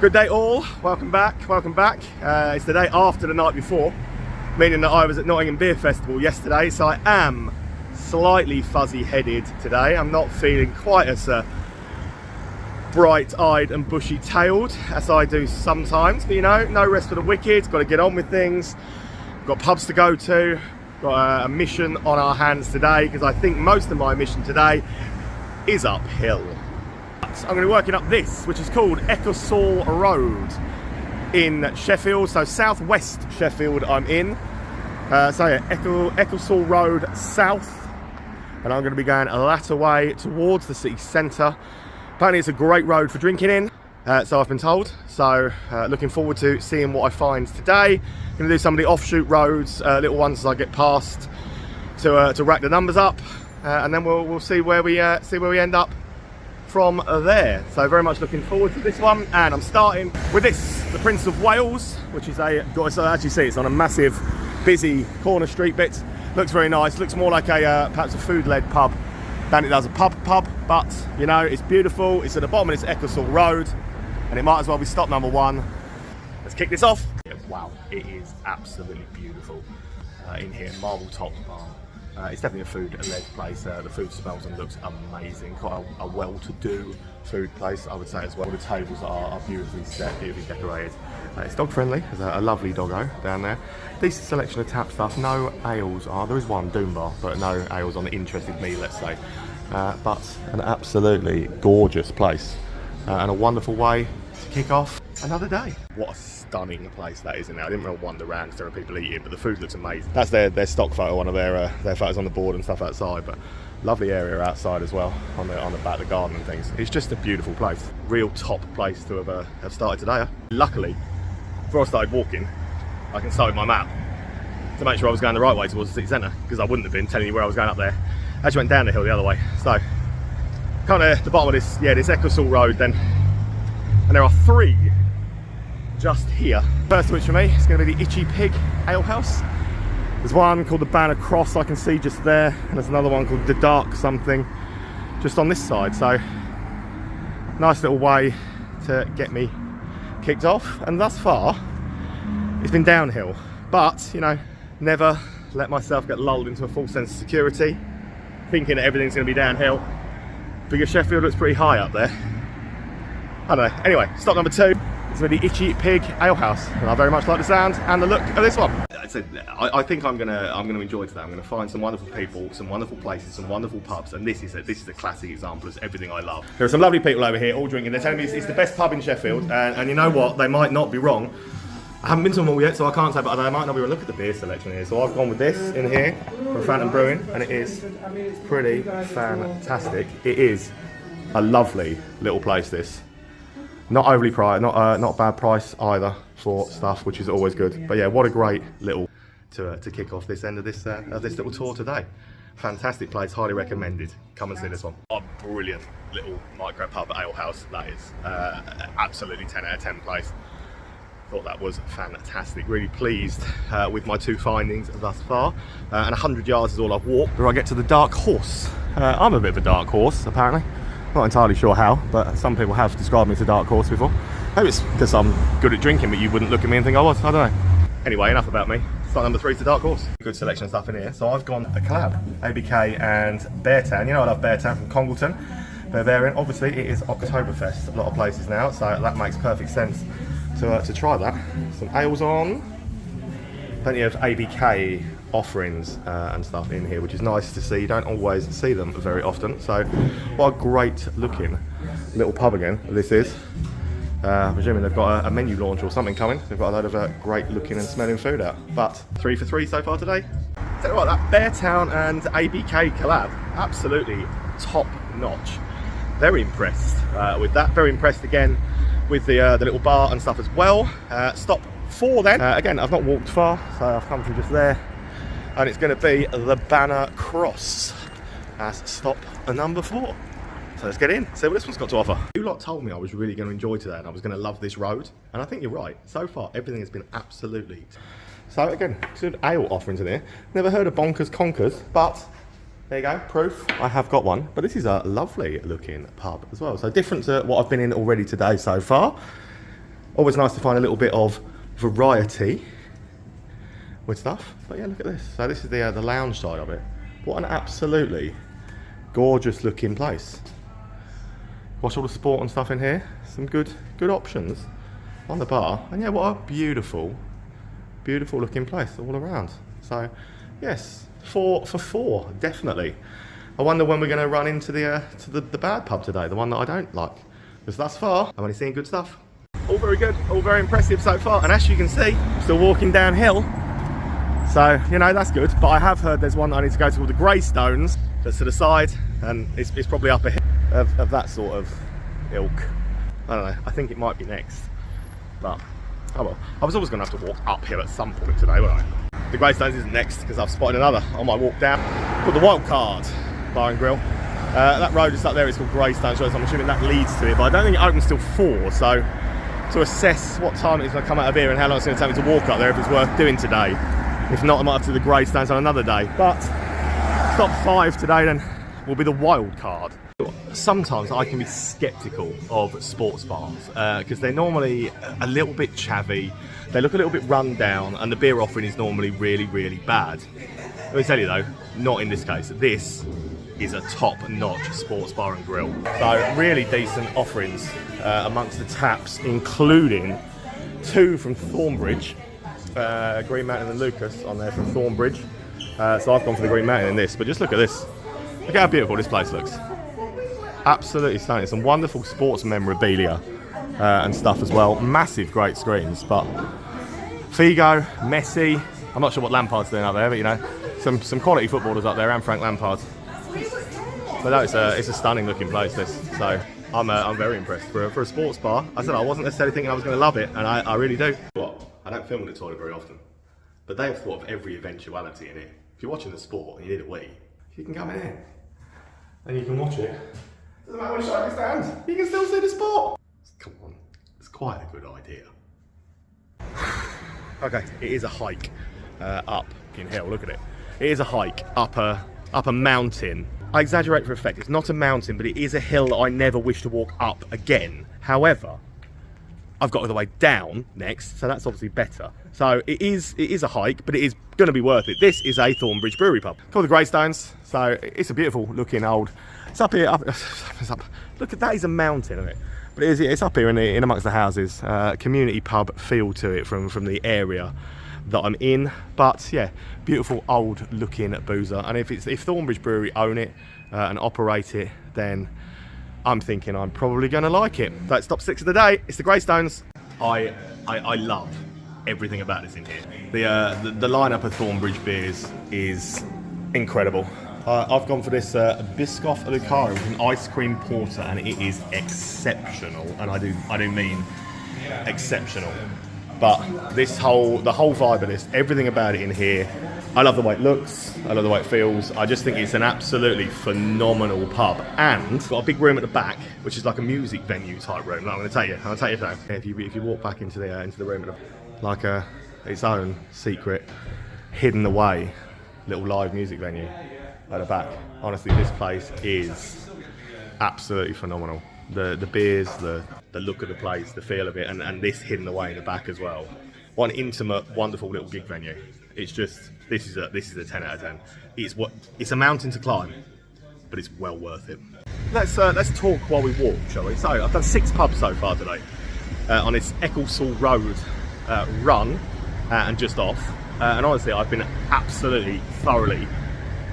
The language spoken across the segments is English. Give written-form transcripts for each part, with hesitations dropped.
Good day all, welcome back. It's the day after the night before, meaning that I was at Nottingham Beer Festival yesterday, so I am slightly fuzzy-headed today. I'm not feeling quite as bright-eyed and bushy-tailed as I do sometimes, but you know, no rest for the wicked, got to get on with things, got pubs to go to, got a mission on our hands today, because I think most of my mission today is uphill. I'm going to be working up this, which is called Ecclesall Road in Sheffield, so South West Sheffield I'm in. So yeah, Ecclesall Road South, and I'm going to be going a latter way towards the city centre. Apparently it's a great road for drinking in, so I've been told, so looking forward to seeing what I find today. Going to do some of the offshoot roads, little ones as I get past, to rack the numbers up, and then we'll see where we end up from there. So very much looking forward to this one, and I'm starting with this, the Prince of Wales, which is so as you see, it's on a massive busy corner street bit. Looks very nice, looks more like a perhaps a food-led pub than it does a pub, but you know, it's beautiful. It's at the bottom of this Ecclesall Road, and it might as well be stop number one. Let's kick this off. Wow, it is absolutely beautiful in here, marble topped bar. It's definitely a food-led place. The food smells and looks amazing. Quite a well-to-do food place, I would say, as well. The tables are beautifully set, beautifully decorated. It's dog-friendly. There's a lovely doggo down there. Decent selection of tap stuff. No ales are. There is one Doom Bar, but no ales on the interested me, let's say. But an absolutely gorgeous place and a wonderful way to kick off another day. What a stunning place that is in there. I didn't really wander around because there are people eating, but the food looks amazing. That's their stock photo, one of their photos on the board and stuff outside, but lovely area outside as well on the back of the garden and things. It's just a beautiful place. Real top place to have started today. Luckily, before I started walking, I consulted my map to make sure I was going the right way towards the city centre, because I wouldn't have been telling you where I was going up there. I actually went down the hill the other way. So kind of the bottom of this Ecclesall Road then, and there are three just here. First of which for me is going to be the Itchy Pig Ale House. There's one called the Banner Cross I can see just there, and there's another one called the Dark something just on this side. So nice little way to get me kicked off, and thus far it's been downhill, but you know, never let myself get lulled into a false sense of security thinking that everything's going to be downhill, because Sheffield looks pretty high up there. I don't know. Anyway, stop number two is with the Itchy Pig Ale House, and I very much like the sound and the look of this one. I think I'm gonna enjoy today. I'm gonna find some wonderful people, some wonderful places, some wonderful pubs, and this is a classic example of everything I love. There are some lovely people over here, all drinking. They're telling me it's the best pub in Sheffield, and you know what? They might not be wrong. I haven't been to them all yet, so I can't say, but they might not be wrong. Look at the beer selection here. So I've gone with this in here from Phantom Brewing, and it is pretty fantastic. It is a lovely little place, this. Not overly priced, not bad price either for stuff, which is always good. But yeah, what a great little to kick off this end of this little tour today. Fantastic place, highly recommended. Come and see this one. A brilliant little micro pub ale house that is. Absolutely 10 out of 10 place. Thought that was fantastic. Really pleased with my two findings thus far. And 100 yards is all I've walked before I get to the Dark Horse. I'm a bit of a dark horse, apparently. Not entirely sure how, but some people have described me as a dark horse before. Maybe it's because I'm good at drinking, but you wouldn't look at me and think I was. I don't know. Anyway, enough about me. Start number three is the Dark Horse. Good selection of stuff in here. So I've gone a collab, ABK and Beartown. You know I love Beartown from Congleton. Bavarian. Obviously it is Oktoberfest a lot of places now, so that makes perfect sense to try that. Some ales on. Plenty of ABK offerings and stuff in here, which is nice to see. You don't always see them very often, so what a great looking little pub again this is. I'm presuming they've got a menu launch or something coming. They've got a load of great looking and smelling food out, but 3 for 3 so far today. Tell you what, that Beartown and ABK collab, absolutely top notch. Very impressed with that. Very impressed again with the little bar and stuff as well. Stop 4 then. Again, I've not walked far, so I've come through just there. And it's going to be the Banner Cross as stop number 4. So let's get in, see what this one's got to offer. You lot told me I was really going to enjoy today and I was going to love this road. And I think you're right. So far, everything has been absolutely... So again, good ale offerings in here. Never heard of Bonkers Conkers, but there you go, proof. I have got one. But this is a lovely looking pub as well. So different to what I've been in already today so far. Always nice to find a little bit of variety with stuff. But yeah, look at this. So this is the lounge side of it. What an absolutely gorgeous looking place. Watch all the sport and stuff in here. Some good options on the bar. And yeah, what a beautiful looking place all around. So yes, 4 for 4, definitely. I wonder when we're going to run into the bad pub today, the one that I don't like. Because thus far, I'm only seeing good stuff. All very good, all very impressive so far. And as you can see, I'm still walking downhill. So, you know, that's good. But I have heard there's one that I need to go to called the Greystones. That's to the side, and it's probably up a hill of that sort of ilk. I don't know, I think it might be next. But, oh well. I was always going to have to walk uphill at some point today, wouldn't I? The Greystones isn't next because I've spotted another on my walk down called the Wild Card Bar and Grill. That road just up there is called Greystones, so I'm assuming that leads to it, but I don't think it opens till 4, so to assess what time it is when I come out of here and how long it's going to take me to walk up there, if it's worth doing today. If not, I might have to do the Greystones on another day. But stop 5 today then will be the Wild Card. Sometimes I can be sceptical of sports bars because they're normally a little bit chavvy, they look a little bit run down, and the beer offering is normally really, really bad. Let me tell you though, not in this case. This is a top-notch sports bar and grill. So really decent offerings amongst the taps, including 2 from Thornbridge. Green Mountain and Lucas on there from Thornbridge. So I've gone for the Green Mountain in this, but just look at this. Look how beautiful this place looks. Absolutely stunning. Some wonderful sports memorabilia and stuff as well. Massive great screens, but Figo, Messi, I'm not sure what Lampard's doing up there, but you know, some quality footballers up there, and Frank Lampard. But no, it's a stunning looking place, this. So I'm very impressed for a sports bar. I said I wasn't necessarily thinking I was going to love it, and I really do. What? I don't film in the toilet very often, but they have thought of every eventuality in it. If you're watching the sport and you need a wee, you can come in here and you can watch it. Doesn't matter which side you stand, you can still see the sport. Come on, it's quite a good idea. Okay, it is a hike up in hill. Look at it. It is a hike up a mountain. I exaggerate for effect. It's not a mountain, but it is a hill that I never wish to walk up again. However, I've got all the way down next, so that's obviously better. So it is a hike, but it is going to be worth it. This is a Thornbridge brewery pub called the Greystones. So it's a beautiful looking old. It's up here. It's up. Look at that, is a mountain, isn't it? But it's up here in amongst the houses. Community pub feel to it from the area that I'm in. But yeah, beautiful old looking boozer. And if Thornbridge Brewery own it and operate it, then I'm thinking I'm probably going to like it. That's top 6 of the day. It's the Greystones. I love everything about this in here. The lineup of Thornbridge beers is incredible. I've gone for this Biscoff Alucari with an ice cream porter, and it is exceptional. And I do mean exceptional. But the whole vibe of this, everything about it in here, I love the way it looks, I love the way it feels. I just think it's an absolutely phenomenal pub, and got a big room at the back, which is like a music venue type room. Like, I'll take you through. If you walk back into the room, like its own secret, hidden away little live music venue at the back. Honestly, this place is absolutely phenomenal. The beers, the look of the place, the feel of it, and this hidden away in the back as well. What an intimate, wonderful little gig venue. It's just, this is a 10 out of 10. It's a mountain to climb, but it's well worth it. Let's talk while we walk, shall we? So I've done 6 pubs so far today on this Ecclesall Road run and just off. And honestly, I've been absolutely thoroughly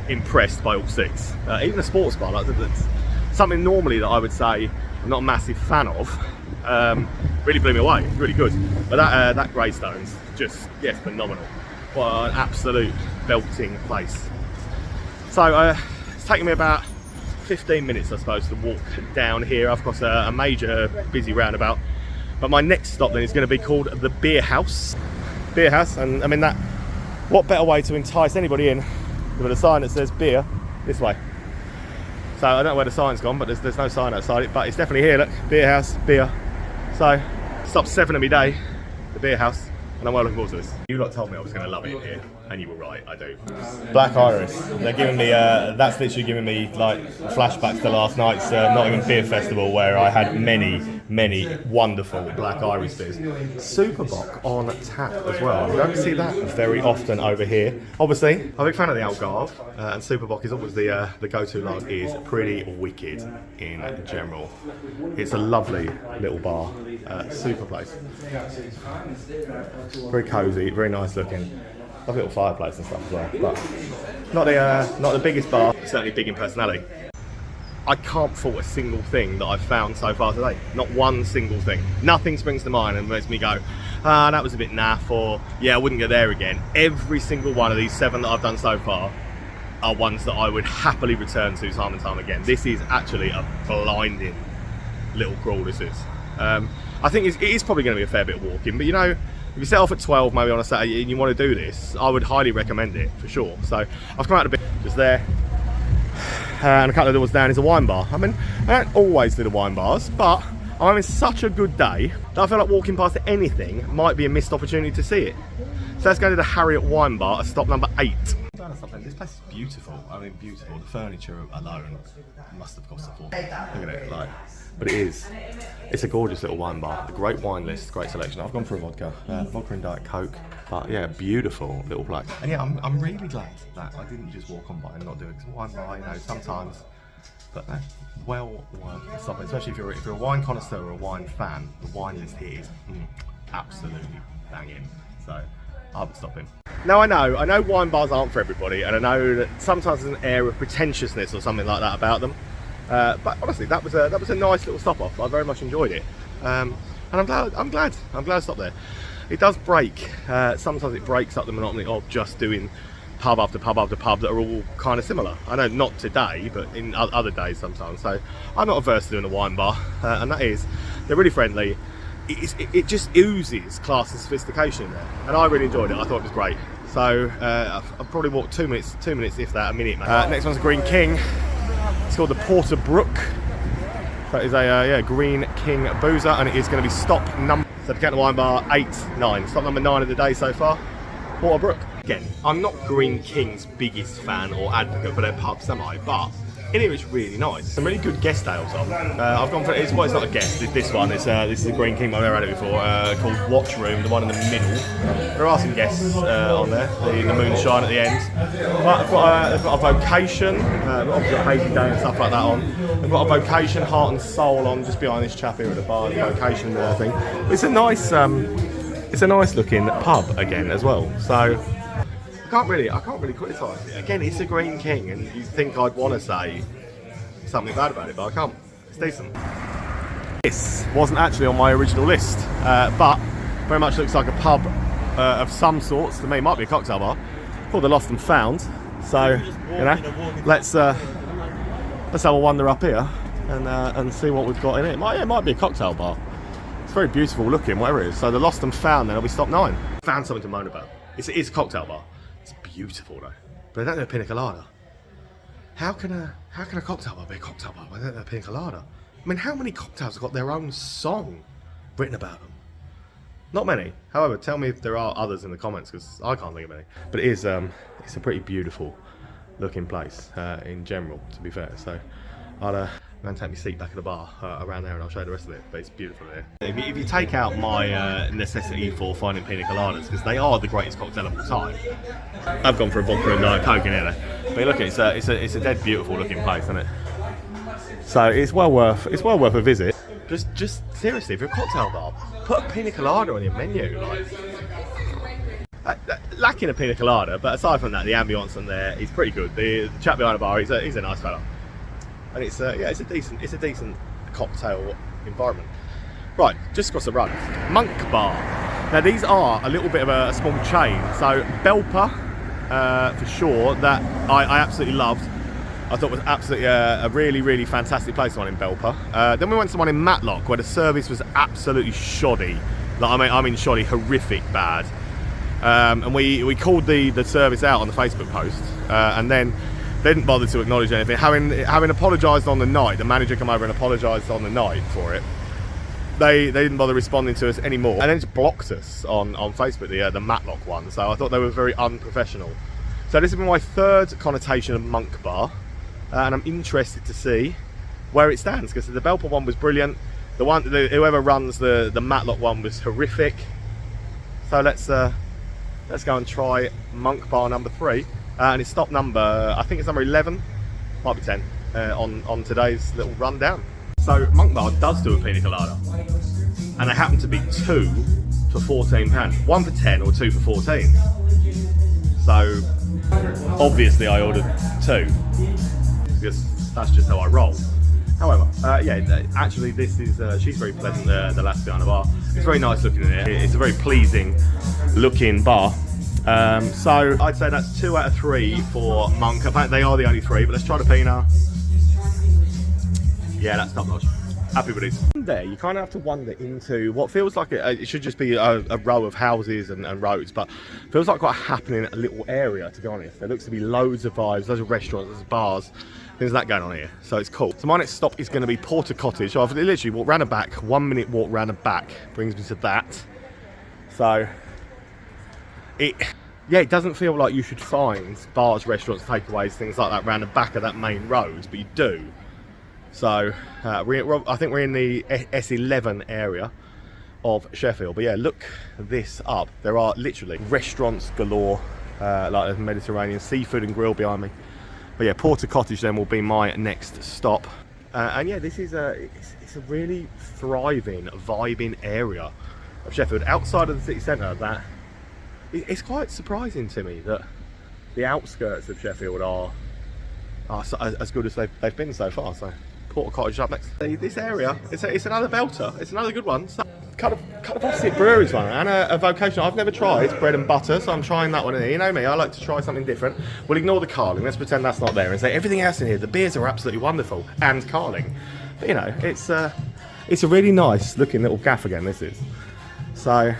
impressed by all 6. Even a sports bar, like that's something normally that I would say I'm not a massive fan of. Really blew me away. It's really good. But that Greystones, just, yes, phenomenal. What an absolute belting place. So it's taken me about 15 minutes, I suppose, to walk down here. I've got a major busy roundabout. But my next stop then is going to be called the Beer House. Beer House, and I mean that. What better way to entice anybody in with a sign that says beer this way? So I don't know where the sign's gone, but there's no sign outside it, but it's definitely here. Look, Beer House, beer. So stop 7 of me day, the Beer House, and I'm well looking forward to this. You lot told me I was going to love it in here, and you were right, I do. Black Iris, they're giving me, that's literally giving me like flashbacks to last night's Nottingham Beer Festival, where I had many many wonderful black Irish beers. Superbock on tap as well. You don't see that very often over here. Obviously, I'm a big fan of the Algarve, and Superbock is always the go-to lager. Is pretty wicked in general. It's a lovely little bar, super place. Very cosy, very nice looking. Lovely little fireplace and stuff as well. But not the biggest bar, certainly big in personality. I can't fault a single thing that I've found so far today. Not one single thing. Nothing springs to mind and makes me go, that was a bit naff, or yeah, I wouldn't go there again. Every single one of these 7 that I've done so far are ones that I would happily return to time and time again. This is actually a blinding little crawl, this is. I think it is probably going to be a fair bit of walking, but you know, if you set off at 12 maybe on a Saturday and you want to do this, I would highly recommend it for sure. So I've come out a bit just there. And a couple of doors down is a wine bar. I mean, I don't always do the wine bars, but I'm having such a good day that I feel like walking past anything might be a missed opportunity to see it. So let's go to the Harriet Wine Bar at stop number 8. This place is beautiful. I mean, beautiful. The furniture alone must have cost a fortune. Look at it, like. But it is. It's a gorgeous little wine bar. A great wine list, great selection. I've gone for a vodka and Diet Coke. But yeah, beautiful little place. And yeah, I'm really glad that I didn't just walk on by and not do it. Because wine bar, you know, sometimes, but no, well worth something. Especially if you're a wine connoisseur or a wine fan, the wine list here is absolutely banging. So I would stop him. Now I know wine bars aren't for everybody, and I know that sometimes there's an air of pretentiousness or something like that about them. But honestly, that was a nice little stop off. I very much enjoyed it, and I'm glad I stopped there. It does break. Sometimes it breaks up the monotony of just doing pub after pub after pub that are all kind of similar. I know not today, but in other days sometimes. So I'm not averse to doing a wine bar, and they're really friendly. It just oozes class and sophistication in there, and I really enjoyed it. I thought it was great. So I've probably walked 2 minutes if that, a minute. Next one's a Green King. It's called the Porter Brook. That is a Green King boozer, and it is going to be stop number. So if you count the wine bar, 8, 9. Stop number 9 of the day so far. Porter Brook. Again, I'm not Green King's biggest fan or advocate for their pubs, am I? But in here it's really nice. Some really good guest ales on. I've gone for it's not a guest. It's this one. This is a Green King. I've never had it before. Called Watch Room, the one in the middle. There are some guests on there. The moonshine at the end. But they've got a vocation. Obviously a hazy day and stuff like that on. They've got a vocation, heart and soul on just behind this chap here at the bar. The vocation thing. It's a nice looking pub again as well. So. I can't really criticise it. Again, it's a Green King, and you'd think I'd want to say something bad about it, but I can't. It's decent. This wasn't actually on my original list, but very much looks like a pub of some sorts. To me, it might be a cocktail bar called the Lost and Found. So, you know, let's have a wander up here and see what we've got in it. It might be a cocktail bar. It's very beautiful looking, whatever it is. So the Lost and Found, then I'll be stop 9. Found something to moan about. It's a cocktail bar. It's beautiful though, but they don't do a pina colada. How can a cocktail bar be a cocktail bar when they don't do a pina colada? I mean, how many cocktails have got their own song written about them? Not many. However, tell me if there are others in the comments, because I can't think of any. But it is it's a pretty beautiful looking place in general, to be fair. So I'll go and take my seat back at the bar around there, and I'll show you the rest of it. But it's beautiful there. If you take out my necessity for finding pina coladas, because they are the greatest cocktail of all time, I've gone for a vodka and Diet Coke in here. But look, it's a dead beautiful looking place, isn't it? So it's well worth a visit. Just seriously, if you're a cocktail bar, put a pina colada on your menu. Like, lacking a pina colada, but aside from that, the ambience in there is pretty good. The chap behind the bar, he's a nice fella. And it's a decent cocktail environment. Right, just across the road, Monk Bar. Now these are a little bit of a small chain. So Belper, for sure, that I absolutely loved. I thought was absolutely a really fantastic place, one in Belper. Then we went to one in Matlock where the service was absolutely shoddy. Like, I mean shoddy, horrific bad. And we called the service out on the Facebook post, and then they didn't bother to acknowledge anything. Having apologised on the night, the manager came over and apologised on the night for it. They didn't bother responding to us anymore, and then just blocked us on Facebook, the Matlock one. So I thought they were very unprofessional. So this has been my third connotation of Monk Bar, and I'm interested to see where it stands, because the Belper one was brilliant. Whoever runs the Matlock one was horrific. So let's go and try Monk Bar number 3, and it's stop number, I think it's number 11, might be 10, on today's little rundown. So Monk Bar does do a pina colada, and they happen to be 2 for £14, 1 for 10 or 2 for 14. So obviously I ordered 2 because that's just how I roll. However, yeah, actually this is, she's very pleasant, the Lescar and Bar. It's very nice looking in here. It's a very pleasing looking bar. So I'd say that's 2 out of 3 for Monk. Apparently they are the only 3, but let's try the Pina. Yeah, that's top notch. Happy with these. There, you kind of have to wander into what feels like it should just be a row of houses and roads, but feels like quite a happening little area, to be honest. There looks to be loads of vibes, loads of restaurants, loads of bars, things like that going on here. So it's cool. So my next stop is going to be Cottage. So I've literally walked round the back, 1 minute walk round the back brings me to that. So it doesn't feel like you should find bars, restaurants, takeaways, things like that round the back of that main road, but you do. So I think we're in the S11 area of Sheffield. But yeah, look this up. There are literally restaurants galore, like a Mediterranean seafood and grill behind me. But yeah, Cottage then will be my next stop. And yeah, this is it's a really thriving, vibing area of Sheffield. Outside of the city centre, that it's quite surprising to me that the outskirts of Sheffield are as good as they've been so far. So Cottage up next. This area, it's another belter. It's another good one. So, kind of opposite breweries one, and a vocational. I've never tried bread and butter, so I'm trying that one in here. You know me, I like to try something different. We'll ignore the Carling. Let's pretend that's not there and say everything else in here. The beers are absolutely wonderful, and Carling. But you know, it's a really nice looking little gaff again. This is. So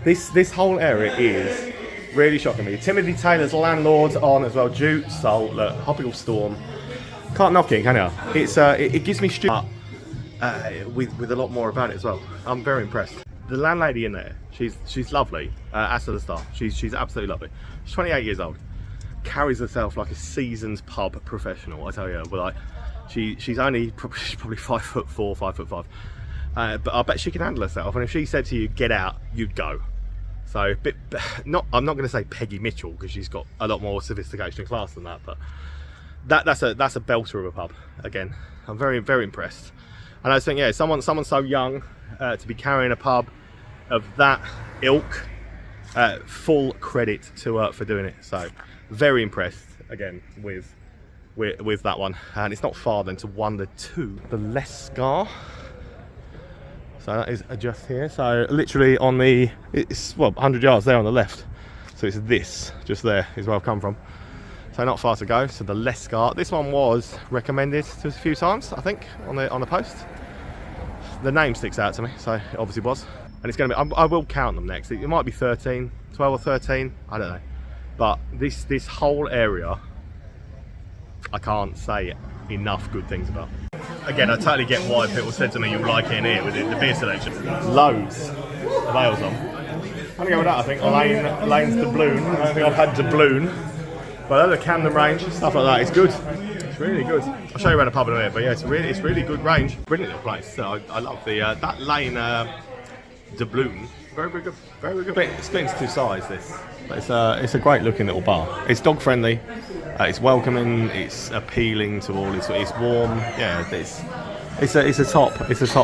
this whole area is really shocking me. Timothy Taylor's landlord on as well. Jute, Salt, look, Hopical Storm. Can't knock it, can you? It gives me with a lot more about it as well. I'm very impressed. The landlady in there, she's lovely. As to the staff, she's absolutely lovely. She's 28 years old, carries herself like a seasoned pub professional. I tell you, but like she's probably 5'4", 5'5". But I bet she can handle herself. And if she said to you, "Get out," you'd go. So, I'm not going to say Peggy Mitchell because she's got a lot more sophistication and class than that, but. That's a belter of a pub. Again, I'm very, very impressed. And I was thinking, yeah, someone so young to be carrying a pub of that ilk, full credit to her for doing it. So very impressed again with that one. And it's not far then to wander to the Lescar. So that is just here. So literally on it's 100 yards there on the left. So it's this just there is where I've come from. So not far to go. So the Lescar. This one was recommended to us a few times, I think, on the post. The name sticks out to me, so it obviously was. And it's going to be. I will count them next. It might be 13, 12 or 13. I don't know. But this whole area, I can't say enough good things about. Again, I totally get why people said to me you'll like it in here with the beer selection. Loads of ales on. I'm gonna go with that. I think Lane's doubloon. I don't think I've had doubloon. But the Camden range, stuff like that, it's good. It's really good. I'll show you around the pub in a minute, but yeah, it's really good range. Brilliant little place. So I love that Lane doubloon. Very, very good. Very, very good. Split into 2 sides. This. It's a great looking little bar. It's dog friendly. It's welcoming. It's appealing to all. It's warm. Yeah, it's a top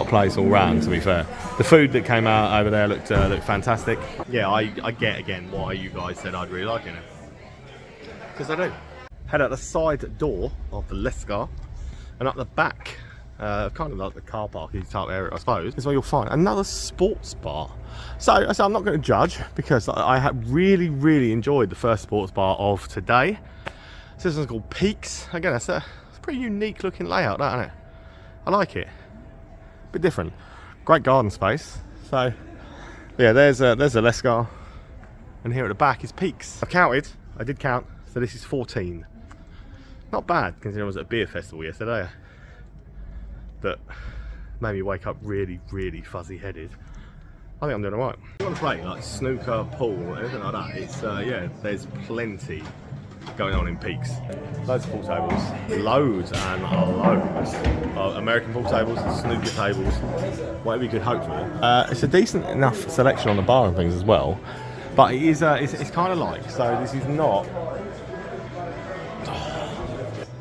place all round. To be fair, the food that came out over there looked fantastic. Yeah, I get again why you guys said I'd really like it. Because I do. Head out the side door of the Lescar and up the back, kind of like the car parking type area, I suppose, is where you'll find another sports bar. So I'm not going to judge because I have really enjoyed the first sports bar of today. So this one's called Peaks. Again, it's a pretty unique looking layout, that, isn't it? I like it. A bit different. Great garden space. So yeah, there's a Lescar, and here at the back is Peaks. I did count. So this is 14. Not bad considering I was at a beer festival yesterday. That made me wake up really fuzzy headed. I think I'm doing alright. If you want to play like snooker, pool, anything like that, it's yeah, there's plenty going on in Peaks. Loads of pool tables, loads and loads of American pool tables, snooker tables, whatever you could hope for. It's a decent enough selection on the bar and things as well, but it is it's kind of like, so this is not.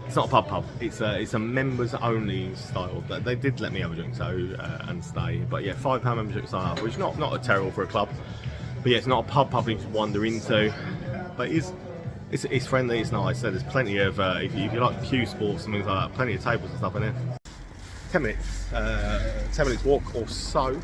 It's not a pub. It's a members only style. They did let me have a drink and stay, but yeah, £5 membership sign up, which is not a terrible for a club. But yeah, it's not a pub you just wander into, but it's friendly, it's nice. So there's plenty of if you like cue sports and things like that, plenty of tables and stuff in it. 10 minutes walk or so.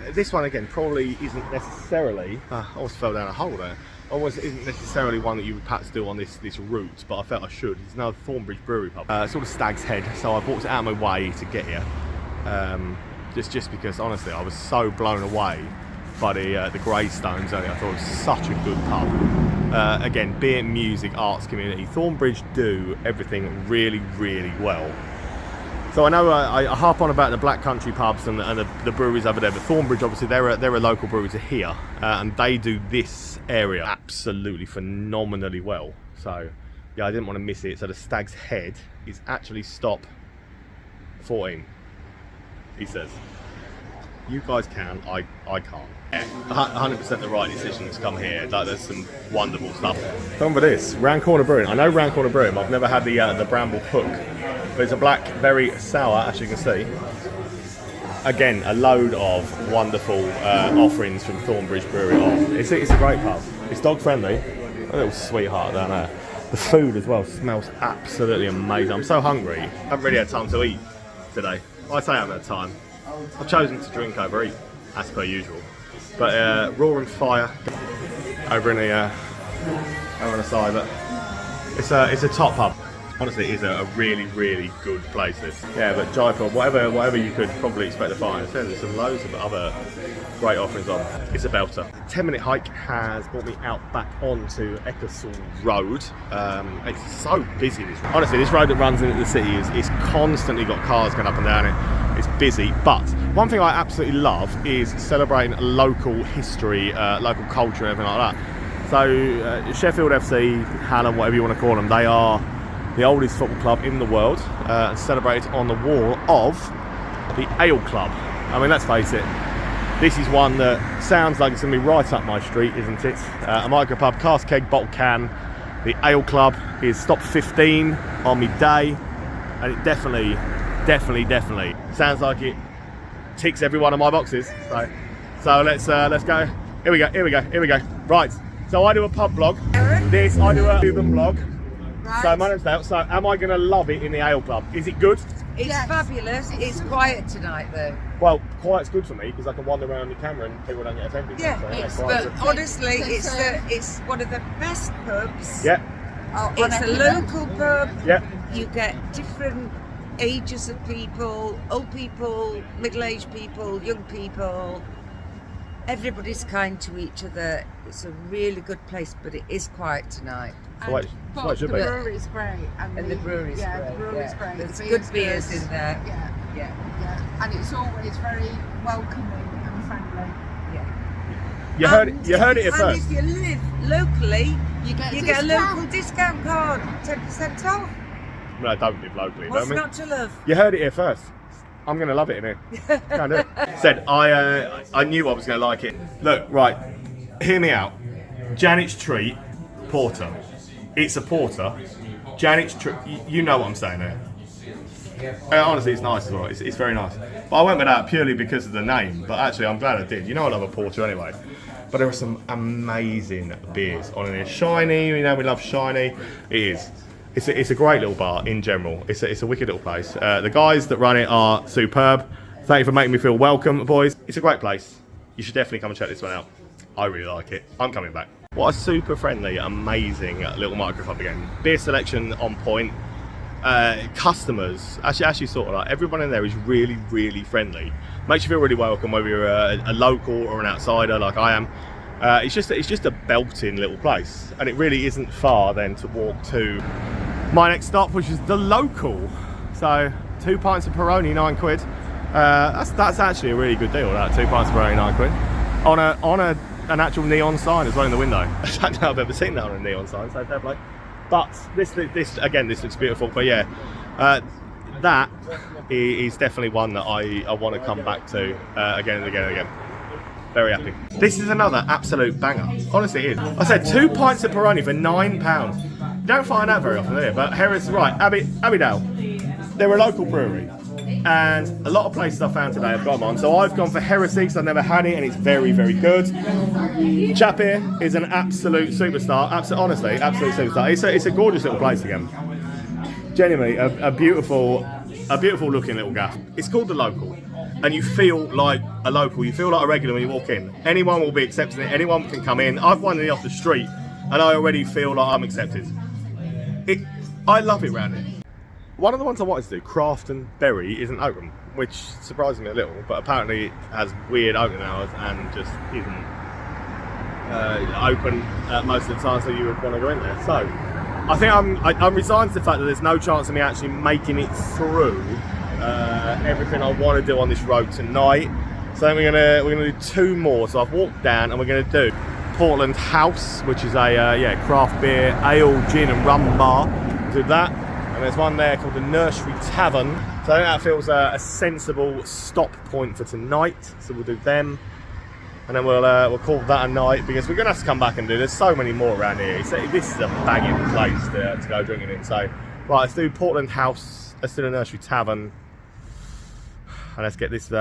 This one again probably isn't necessarily. I almost fell down a hole there. Almost isn't necessarily one that you would perhaps do on this route, but I felt I should. It's another Thornbridge Brewery pub. It's sort of Stag's Head, so I walked out of my way to get here. Just because honestly I was so blown away by the Greystones earlier. I thought it was such a good pub. Again, beer, music, arts community. Thornbridge do everything really, really well. So I know I harp on about the Black Country pubs and the breweries over there, but Thornbridge, obviously, they're a local brewery to here, and they do this area absolutely phenomenally well. So yeah, I didn't want to miss it. So the Stag's Head is actually stop 14. He says, "You guys can, I can't." 100% the right decision to come here. Like, there's some wonderful stuff. Done with this, Round Corner Brewing. I know Round Corner Brewing. I've never had the Bramble Hook, but it's a black, very sour, as you can see. Again, a load of wonderful offerings from Thornbridge Brewery. It's a great pub. It's dog friendly. A little sweetheart down there. The food as well smells absolutely amazing. I'm so hungry. I haven't really had time to eat today. Well, I say I haven't had time. I've chosen to drink over eat, as per usual. But Roaring Fire over in the over on the side. But it's a top pub. Honestly, it is a really, really good place. This. Yeah, but Jaipur, whatever you could probably expect to find. There's some loads of other great offerings on. It's a belter. 10-minute hike has brought me out back onto Ecclesall Road. It's so busy. Honestly, this road that runs into the city is constantly got cars going up and down it. It's busy, but one thing I absolutely love is celebrating local history, local culture, and everything like that. So Sheffield FC, Hallam, whatever you want to call them, they are the oldest football club in the world, celebrated on the wall of the Ale Club. I mean, let's face it, this is one that sounds like it's going to be right up my street, isn't it? A micropub, cask keg, bottle can. The Ale Club is stop 15 on me day, and it definitely sounds like it ticks every one of my boxes. So let's go. Here we go. Right. So I do a pub blog. I do a Cuban blog. Right. So my name's Dale. So am I going to love it in the Ale Club? Is it good? It's fabulous. It's quiet tonight though. Well, quiet's good for me because I can wander around the camera and people don't get offended. Yeah, so, but honestly, it's one of the best pubs. Yeah. It's a local pub. Yeah. You get different ages of people, old people, middle-aged people, young people. Everybody's kind to each other. It's a really good place, but it is quiet tonight. But the brewery's great. And the brewery's great. The brewery's great. There's good beers in there. Yeah. And it's always very welcoming and friendly. You heard it here first. And if you live locally, you get a local discount card, 10% off. No, I don't live locally. What's not to love? You heard it here first. I'm going to love it in here. Can't do it. Said, I knew I was going to like it. Look, right, hear me out. Janet's Treat, porter. It's a porter. Janet's Treat, you know what I'm saying there. Honestly, it's nice as well. It's very nice. But I went with that purely because of the name. But actually, I'm glad I did. You know I love a porter anyway. But there are some amazing beers on here. Shiny, you know we love Shiny. It is. It's a great little bar in general. It's a wicked little place. The guys that run it are superb. Thank you for making me feel welcome, boys. It's a great place. You should definitely come and check this one out. I really like it. I'm coming back. What a super friendly, amazing little micropub again. Beer selection on point. Customers, actually sort of like everyone in there is really, really friendly. Makes you feel really welcome, whether you're a local or an outsider like I am. It's just a belting little place, and it really isn't far then to walk to my next stop, which is the local. So 2 pints of Peroni, £9. That's actually a really good deal. That 2 pints of Peroni, £9 on an actual neon sign as well in the window. I don't know if I've ever seen that on a neon sign, so fair play. But this again, this looks beautiful. But yeah, that is definitely one that I want to come back to again and again and again. Very happy. This is another absolute banger. Honestly, it is. I said 2 pints of Peroni for £9. You don't find that very often, do you? But Harriet's right. Abbeydale. They're a local brewery. And a lot of places I found today I've got them on. So I've gone for Heresy because I've never had it and it's very, very good. Chap here is an absolute superstar. Honestly, absolute superstar. It's a gorgeous little place again. Genuinely, a beautiful looking little gaff. It's called The Local. And you feel like a local. You feel like a regular when you walk in. Anyone will be accepting it. Anyone can come in. I've wandered off the street and I already feel like I'm accepted. I love it around here. One of the ones I wanted to do, Craft and Berry, isn't open, which surprises me a little, but apparently it has weird opening hours and just isn't open most of the time, so you would want to go in there. So I think I'm resigned to the fact that there's no chance of me actually making it through everything I want to do on this road tonight. So we're gonna do 2 more. So I've walked down and we're gonna do Portland House, which is a craft beer, ale, gin and rum bar. We'll do that. And there's one there called the Nursery Tavern. So I think that feels a sensible stop point for tonight. So we'll do them. And then we'll call that a night because we're going to have to come back and do. There's so many more around here. This is a banging place to go drinking in. So, right, let's do Portland House. Let's do the Nursery Tavern. And let's get this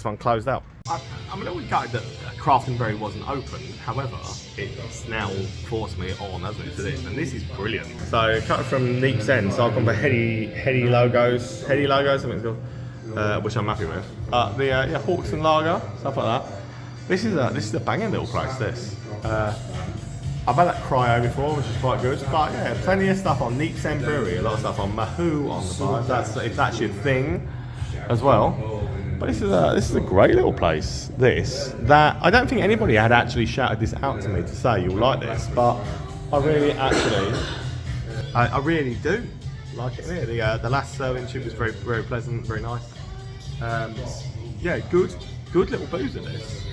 one closed out. I'm a little bit gutted that Craft and Berry wasn't open. However, it's now forced me on, hasn't it, to this, and this is brilliant. So cut from Neep's End. So I've gone for heady logos, I think it's called, which I'm happy with. The Hawks and Lager, stuff like that. This is a banging little place. This. I've had that cryo before, which is quite good. But yeah, plenty of stuff on Neep's End Brewery. A lot of stuff on Mahoo on the bar. It's actually a thing as well. But this is a great little place. I don't think anybody had actually shouted this out to me to say you'll like this, but I really do like it in here. The last serving tube was very, very pleasant, very nice. Good little booze at this.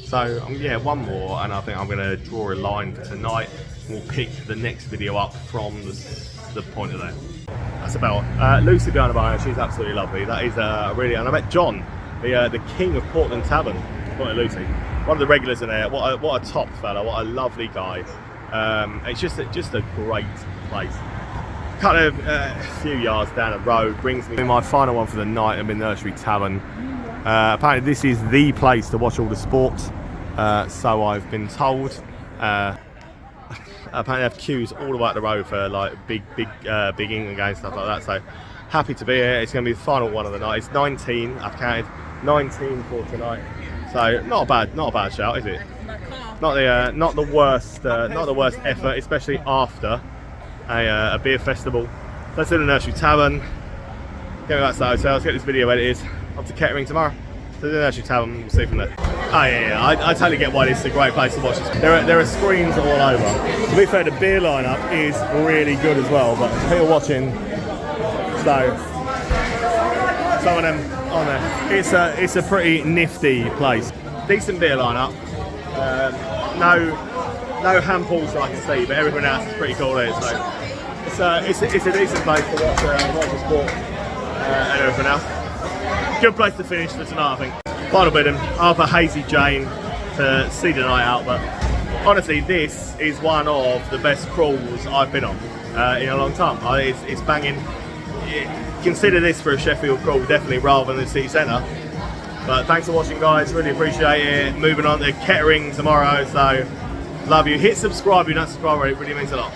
So one more, and I think I'm going to draw a line for tonight. We'll pick the next video up from the point of that. That's about Lucy behind the bar. She's absolutely lovely. That is really, and I met John, the king of Portland Tavern. Lucy, one of the regulars in there. What a top fella. What a lovely guy. It's just a great place. Kind of a few yards down the road brings me to my final one for the night. I'm in Nursery Tavern. Apparently this is the place to watch all the sports. So I've been told. Apparently they have queues all the way up the road for like big England games, stuff like that. So happy to be here. It's going to be the final one of the night. It's 19. I've counted 19 for tonight. So not a bad shout, is it? Not the worst effort, especially after a beer festival. Let's do the Nursery Tavern. Get me back to the hotel. Let's get this video edited. Off to Kettering tomorrow. So the Nursery Tavern. We'll see from there. Oh yeah, I totally get why this is a great place to watch this. There are screens all over. To be fair, the beer lineup is really good as well, but people watching, so some of them on there. It's a pretty nifty place. Decent beer lineup. No hand pulls that I can see, but everyone else is pretty cool here. So it's a decent place to watch the sport and everything else. Good place to finish for tonight, I think. Final bidding, Arthur Hazy Jane to see the night out, but honestly this is one of the best crawls I've been on in a long time. It's banging. Consider this for a Sheffield crawl definitely rather than the city centre. But thanks for watching guys, really appreciate it. Moving on to Kettering tomorrow, so love you. Hit subscribe if you don't subscribe already, it really means a lot.